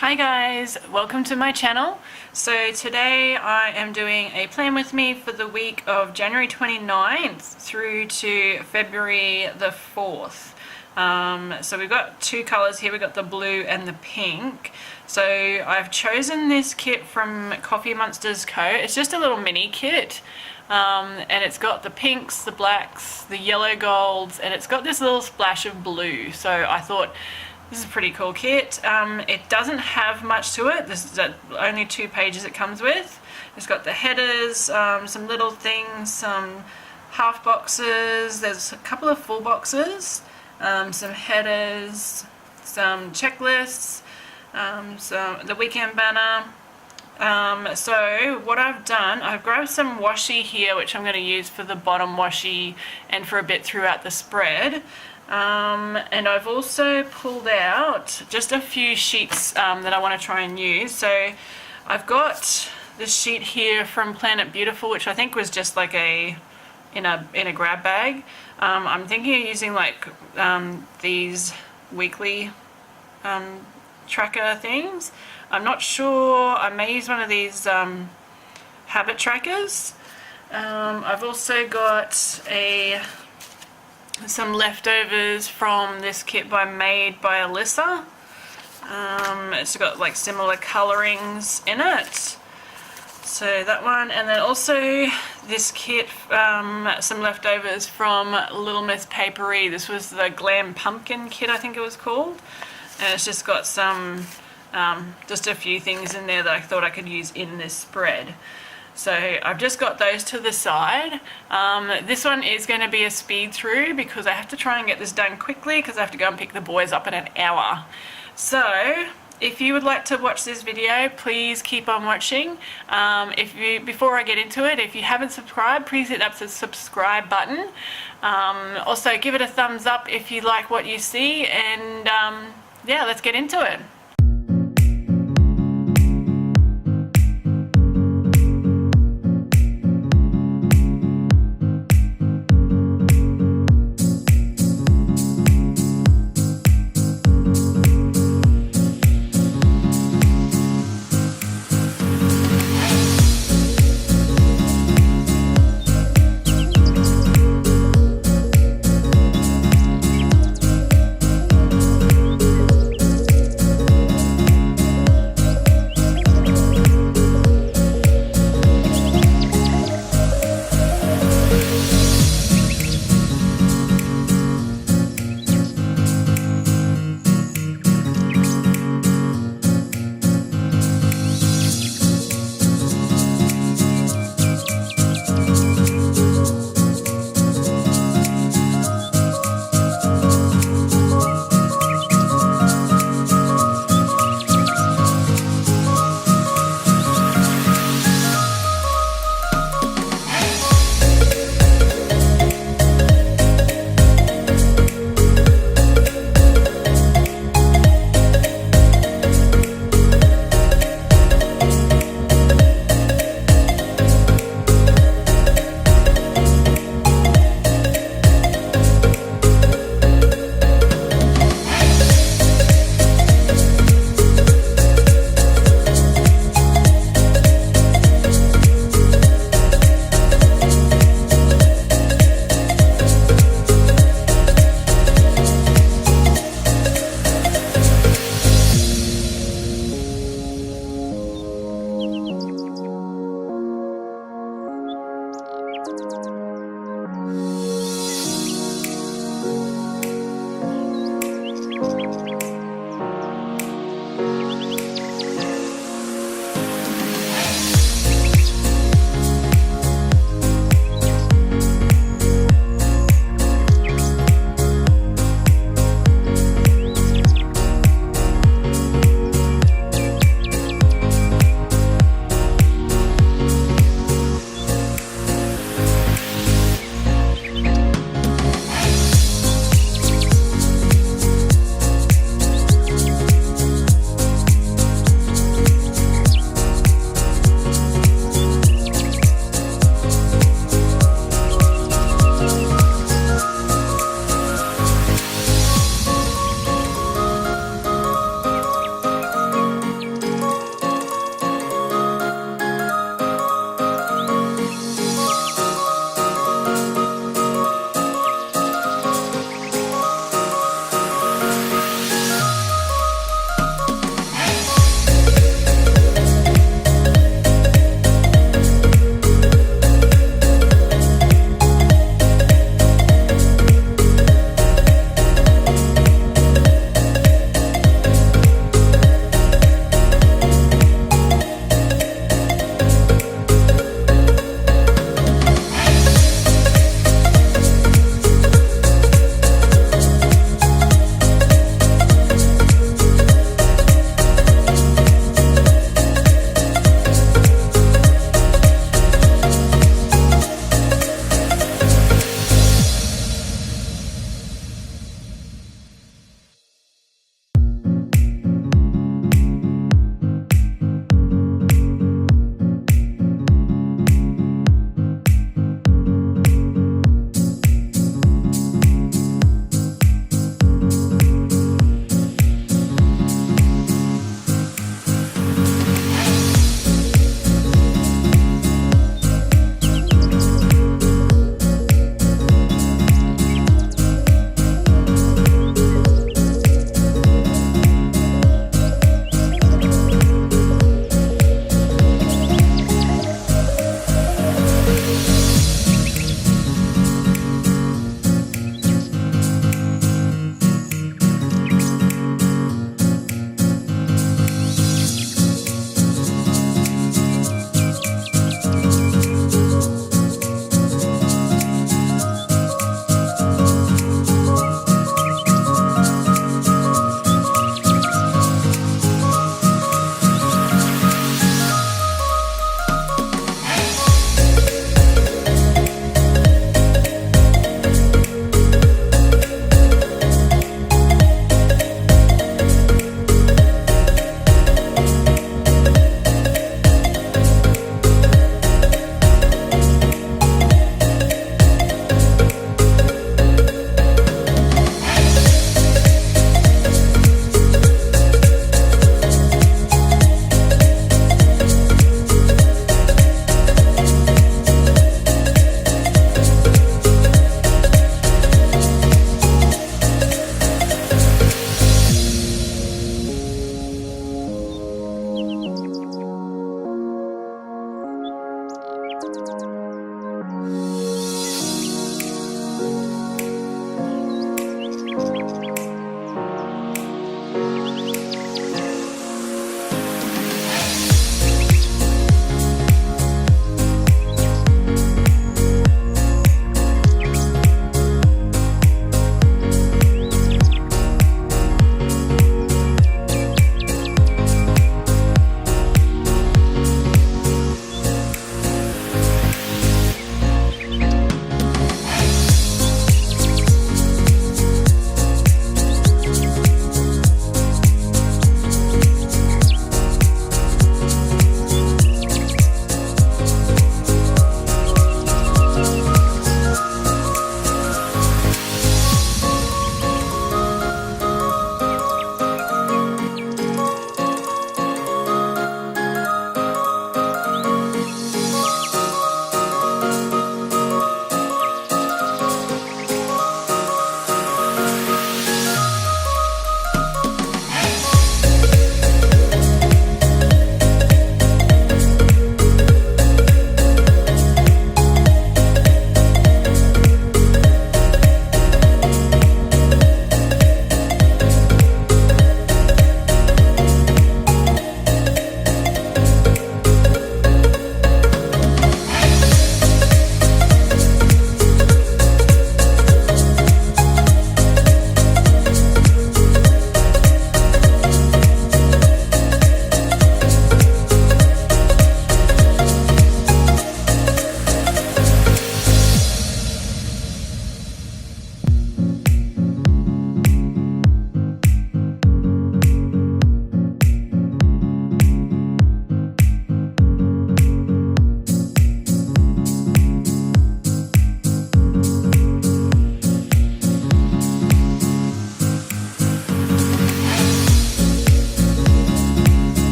Hi guys, welcome to my channel. So today I am doing a plan with me for the week of January 29th through to February the 4th. So we've got two colours here, we've got the blue and the pink. So I've chosen this kit from Coffee Monsterz Co. It's just a little mini kit. And it's got the pinks, the blacks, the yellow golds, and it's got this little splash of blue. So I thought this is a pretty cool kit. It doesn't have much to it. This is only 2 pages it comes with. It's got the headers, some little things, some half boxes, there's a couple of full boxes, some headers, some checklists, the weekend banner. So what I've done, I've grabbed some washi here which I'm going to use for the bottom washi and for a bit throughout the spread. And I've also pulled out just a few sheets that I want to try and use. So I've got this sheet here from Planet Beautiful, which I think was just like in a grab bag. I'm thinking of using like these weekly tracker things. I'm not sure. I may use one of these habit trackers. I've also got some leftovers from this kit made by Elissa. It's got like similar colorings in it. So that one, and then also this kit, some leftovers from Little Miss Paperie. This was the Glam Pumpkin kit, I think it was called. And it's just got some, just a few things in there that I thought I could use in this spread. So I've just got those to the side. This one is going to be a speed through because I have to try and get this done quickly because I have to go and pick the boys up in an hour. So if you would like to watch this video, please keep on watching. Before I get into it, if you haven't subscribed, please hit up the subscribe button. Also give it a thumbs up if you like what you see, and yeah, let's get into it.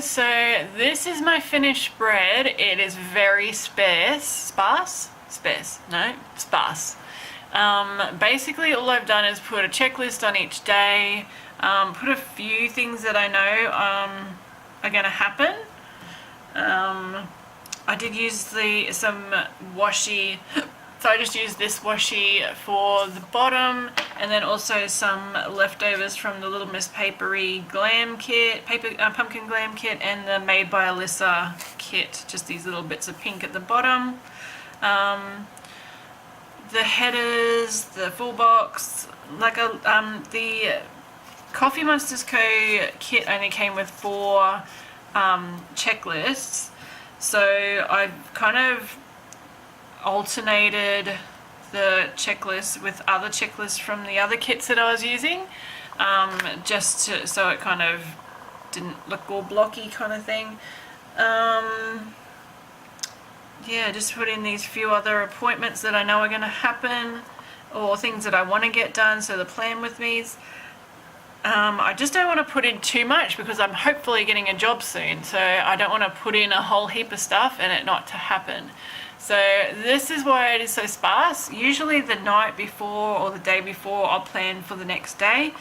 guys, so this is my finished bread. It is very sparse. Basically all I've done is put a checklist on each day, put a few things that I know are going to happen. I did use some washi, so I just used this washi for the bottom, and then also some leftovers from the Little Miss Paperie glam kit, pumpkin glam kit, and the Made by Elissa kit, just these little bits of pink at the bottom. The headers, the full box, like the Coffee Monsterz Co kit only came with 4 checklists, so I've kind of alternated the checklist with other checklists from the other kits that I was using, so it kind of didn't look all blocky kind of thing. Yeah, just put in these few other appointments that I know are going to happen, or things that I want to get done, so the plan with me's. I just don't want to put in too much because I'm hopefully getting a job soon, so I don't want to put in a whole heap of stuff and it not to happen. So this is why it is so sparse. Usually the night before or the day before I'll plan for the next day.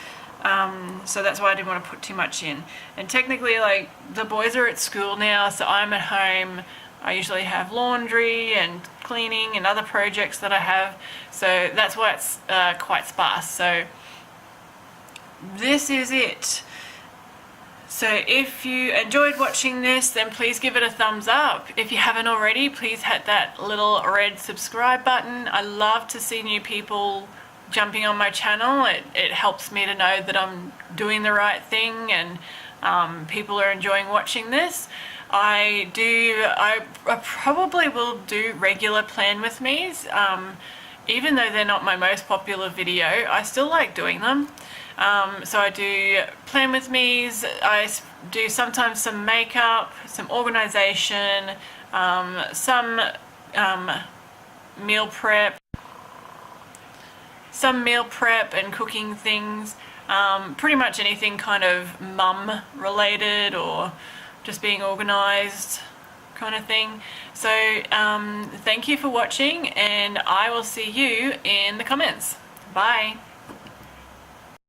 So that's why I didn't want to put too much in. And technically, like, the boys are at school now, so I'm at home. I usually have laundry and cleaning and other projects that I have, so that's why it's quite sparse. So this is it. So if you enjoyed watching this, then please give it a thumbs up. If you haven't already, please hit that little red subscribe button. I love to see new people jumping on my channel. It helps me to know that I'm doing the right thing and people are enjoying watching this. I probably will do regular plan with me's, even though they're not my most popular video. I still like doing them. So I do plan with me's, I do sometimes some makeup, some organization, some meal prep and cooking things, pretty much anything kind of mum related or just being organized kind of thing. So thank you for watching, and I will see you in the comments. Bye.